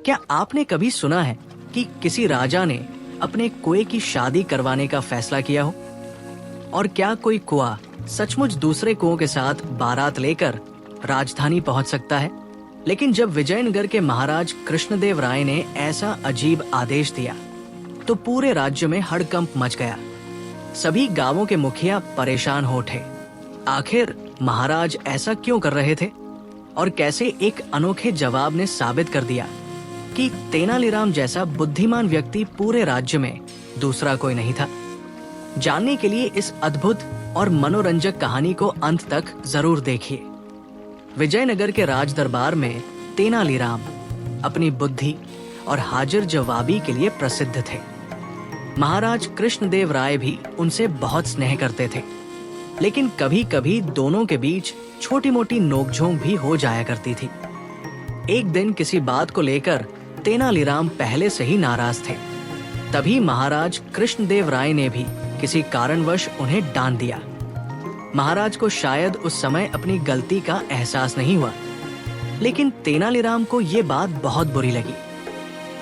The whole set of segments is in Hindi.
क्या आपने कभी सुना है कि किसी राजा ने अपने कुएं की शादी करवाने का फैसला किया हो? और क्या कोई कुआं सचमुच दूसरे कुओं के साथ बारात लेकर राजधानी पहुंच सकता है? लेकिन जब विजयनगर के महाराज कृष्णदेव राय ने ऐसा अजीब आदेश दिया तो पूरे राज्य में हड़कंप मच गया। सभी गांवों के मुखिया परेशान हो उठे। आखिर महाराज ऐसा क्यों कर रहे थे और कैसे एक अनोखे जवाब ने साबित कर दिया कि तेनालीराम जैसा बुद्धिमान व्यक्ति पूरे राज्य में दूसरा कोई नहीं था। जानने के लिए इस अद्भुत और मनोरंजक कहानी को अंत तक जरूर देखिए। विजयनगर के राज दरबार में तेनालीराम अपनी बुद्धि और हाजिर जवाबी के लिए प्रसिद्ध थे। महाराज कृष्णदेव राय भी उनसे बहुत स्नेह करते थे, लेकिन कभी कभी दोनों के बीच छोटी मोटी नोकझोंक भी हो जाया करती थी। एक दिन किसी बात को लेकर तेनालीराम पहले से ही नाराज थे। तभी महाराज कृष्णदेव राय ने भी किसी कारणवश उन्हें डांट दिया। महाराज को शायद उस समय अपनी गलती का एहसास नहीं हुआ, लेकिन तेनालीराम को ये बात बहुत बुरी लगी।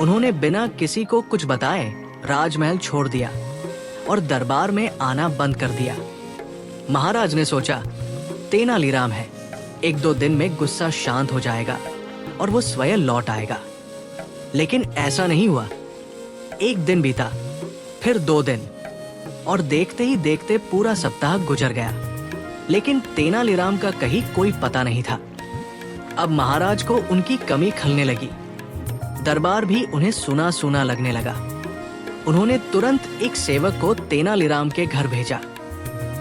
उन्होंने बिना किसी को कुछ बताए राजमहल छोड़ दिया और दरबार में आना बंद कर दिया। महाराज ने सोचा, तेनालीराम है, एक दो दिन में गुस्सा शांत हो जाएगा और वो स्वयं लौट आएगा। लेकिन ऐसा नहीं हुआ। एक दिन बीता, फिर 2 दिन, और देखते ही देखते पूरा सप्ताह गुजर गया, लेकिन तेनालीराम का कहीं कोई पता नहीं था। अब महाराज को उनकी कमी खलने लगी। दरबार भी उन्हें सुना सुना लगने लगा। उन्होंने तुरंत एक सेवक को तेनालीराम के घर भेजा,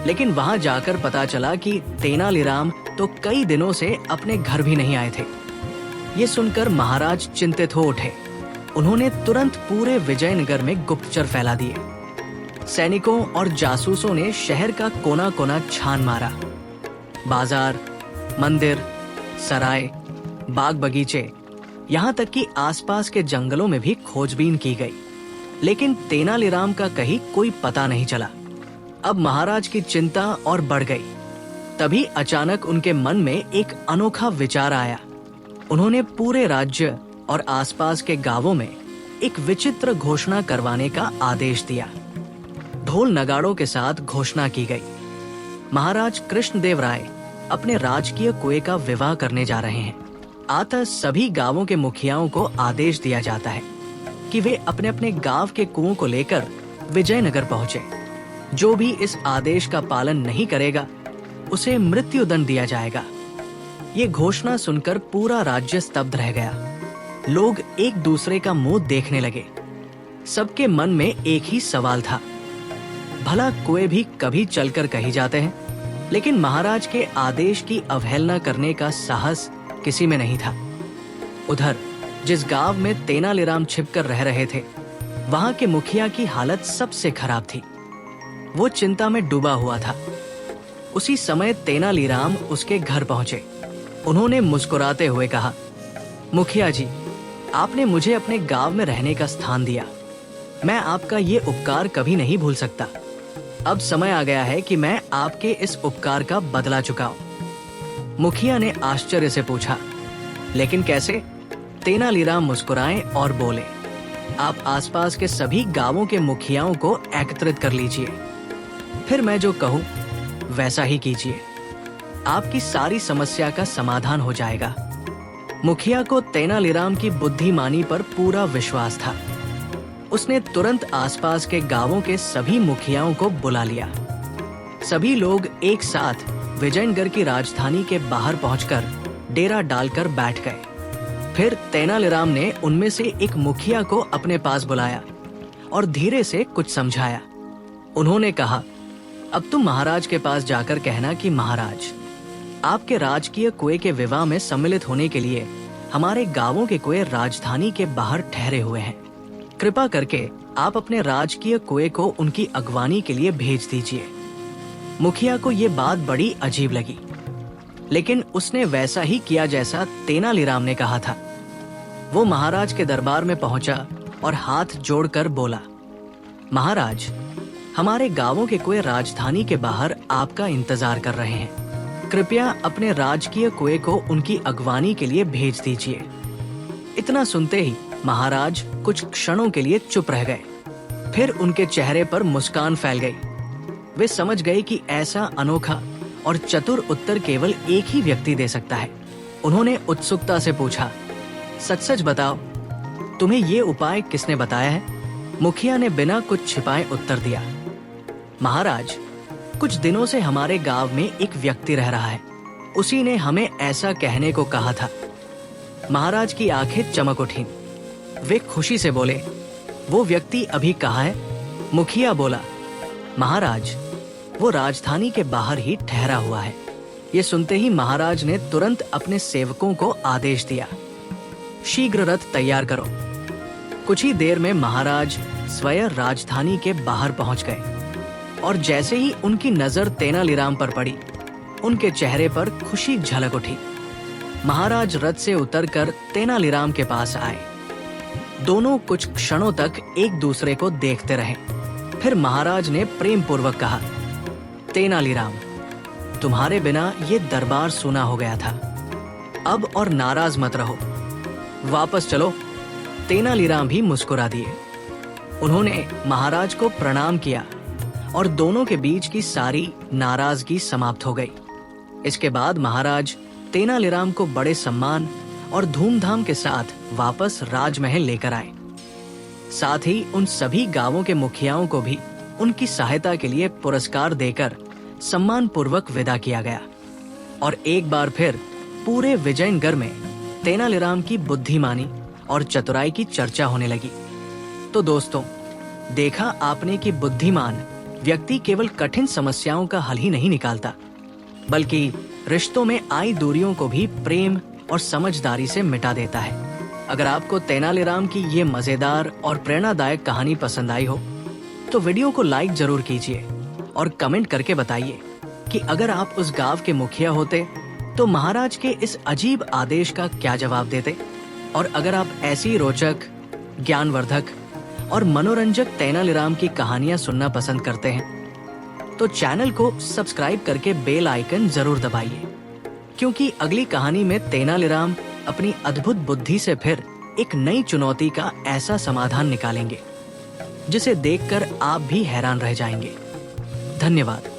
लेकिन वहां जाकर पता चला कि तेनालीराम तो कई दिनों से अपने घर भी नहीं आए थे। ये सुनकर महाराज चिंतित हो उठे। उन्होंने तुरंत पूरे विजयनगर में गुप्तचर फैला दिए। सैनिकों और जासूसों ने शहर का कोना कोना छान मारा। बाजार, मंदिर, सराय, बाग बगीचे, यहाँ तक कि आसपास के जंगलों में भी खोजबीन की गई, लेकिन तेनालीराम का कहीं कोई पता नहीं चला। अब महाराज की चिंता और बढ़ गई। तभी अचानक उनके मन में एक अनोखा विचार आया। उन्होंने पूरे राज्य और आसपास के गांवों में एक विचित्र घोषणा करवाने का आदेश दिया। ढोल नगाड़ों के साथ घोषणा की गई, महाराज कृष्णदेव राय अपने राजकीय कुएं का विवाह करने जा रहे हैं। अतः सभी गांवों के मुखियाओं को आदेश दिया जाता है कि वे अपने अपने गांव के कुओं को लेकर विजयनगर पहुंचे। जो भी इस आदेश का पालन नहीं करेगा उसे मृत्युदंड दिया जाएगा। ये घोषणा सुनकर पूरा राज्य स्तब्ध रह गया। लोग एक दूसरे का मुंह देखने लगे। सबके मन में एक ही सवाल था, भला कुएं भी कभी चलकर कही जाते हैं? लेकिन महाराज के आदेश की अवहेलना करने का साहस किसी में नहीं था। उधर जिस गांव में तेनालीराम छिपकर रह रहे थे, वहां के मुखिया की हालत सबसे खराब थी। वो चिंता में डूबा हुआ था। उसी समय तेनालीराम उसके घर पहुंचे। उन्होंने मुस्कुराते हुए कहा, मुखिया जी, आपने मुझे अपने गांव में रहने का स्थान दिया। मैं आपका ये उपकार कभी नहीं भूल सकता। अब समय आ गया है कि मैं आपके इस उपकार का बदला चुकाऊं। मुखिया ने आश्चर्य से पूछा, लेकिन कैसे? तेनालीराम मुस्कुराए और बोले, आप आसपास के सभी गांवों के मुखियाओं को एकत्रित कर लीजिए। फिर मैं जो कहूं वैसा ही कीजिए। आपकी सारी समस्या का समाधान हो जाएगा। मुखिया को तेनालीराम की बुद्धिमानी पर पूरा विश्वास था। उसने तुरंत आसपास के गांवों के सभी मुखियाओं को बुला लिया। सभी लोग एक साथ विजयनगर की राजधानी के बाहर पहुंचकर डेरा डालकर बैठ गए। फिर तेनालीराम ने उनमें से एक मुखिया को अपने पास बुलाया और धीरे से कुछ समझाया। उन्होंने कहा, अब तुम महाराज के पास जाकर कहना कि महाराज, आपके राजकीय कुएं के विवाह में सम्मिलित होने के लिए हमारे गांवों के कुएं राजधानी के बाहर ठहरे हुए हैं। कृपा करके आप अपने राजकीय कुएं को उनकी अगवानी के लिए भेज दीजिए। मुखिया को ये बात बड़ी अजीब लगी, लेकिन उसने वैसा ही किया जैसा तेनालीराम ने कहा था। वो महाराज के दरबार में पहुंचा और हाथ जोड़कर बोला, महाराज, हमारे गांवों के कुएं राजधानी के बाहर आपका इंतजार कर रहे हैं। कृपया अपने राजकीय कुएं को उनकी अगवानी के लिए भेज दीजिए। इतना सुनते ही महाराज कुछ क्षणों के लिए चुप रह गए। फिर उनके चेहरे पर मुस्कान फैल गई। वे समझ गए कि ऐसा अनोखा और चतुर उत्तर केवल एक ही व्यक्ति दे सकता है। उन्होंने उत्सुकता से पूछा, सच सच बताओ, तुम्हें ये उपाय किसने बताया है? मुखिया ने बिना कुछ छिपाए उत्तर दिया, महाराज, कुछ दिनों से हमारे गांव में एक व्यक्ति रह रहा है। उसी ने हमें ऐसा कहने को कहा था। महाराज की आंखें चमक उठीं। वे खुशी से बोले, वो व्यक्ति अभी कहाँ है? मुखिया बोला, महाराज, वो राजधानी के बाहर ही ठहरा हुआ है। ये सुनते ही महाराज ने तुरंत अपने सेवकों को आदेश दिया, शीघ्र रथ तैयार करो। कुछ ही देर में महाराज स्वयं राजधानी के बाहर पहुंच गए और जैसे ही उनकी नजर तेनालीराम पर पड़ी, उनके चेहरे पर खुशी झलक उठी। महाराज रथ से उतरकर तेनालीराम के पास आए। दोनों कुछ क्षणों तक एक दूसरे को देखते रहे। फिर महाराज ने प्रेम पूर्वक कहा, तेनालीराम, तुम्हारे बिना ये दरबार सूना हो गया था। अब और नाराज मत रहो, वापस चलो। तेनालीराम भी मुस्कुरा दिए। उन्होंने महाराज को प्रणाम किया और दोनों के बीच की सारी नाराजगी समाप्त हो गई। इसके बाद महाराज तेनालीराम को बड़े सम्मान और धूमधाम के साथ वापस राजमहल लेकर आए। साथ ही उन सभी गांवों के मुखियाओं को भी उनकी सहायता के लिए पुरस्कार देकर सम्मान पूर्वक विदा किया गया। और एक बार फिर पूरे विजयनगढ़ में तेनालीराम की बुद्धिमानी और चतुराई की चर्चा होने लगी। तो दोस्तों, देखा आपने कि बुद्धिमान व्यक्ति केवल कठिन समस्याओं का हल ही नहीं निकालता, बल्कि रिश्तों में आई दूरियों को भी प्रेम और समझदारी से मिटा देता है। अगर आपको तेनालीराम की ये मजेदार और प्रेरणादायक कहानी पसंद आई हो तो वीडियो को लाइक जरूर कीजिए और कमेंट करके बताइए कि अगर आप उस गांव के मुखिया होते तो महाराज के इस अजीब आदेश का क्या जवाब देते। और अगर आप ऐसी रोचक, ज्ञानवर्धक और मनोरंजक तेनालीराम की कहानियां सुनना पसंद करते हैं तो चैनल को सब्सक्राइब करके बेल आइकन जरूर दबाइए, क्योंकि अगली कहानी में तेनालीराम अपनी अद्भुत बुद्धि से फिर एक नई चुनौती का ऐसा समाधान निकालेंगे जिसे देखकर आप भी हैरान रह जाएंगे। धन्यवाद।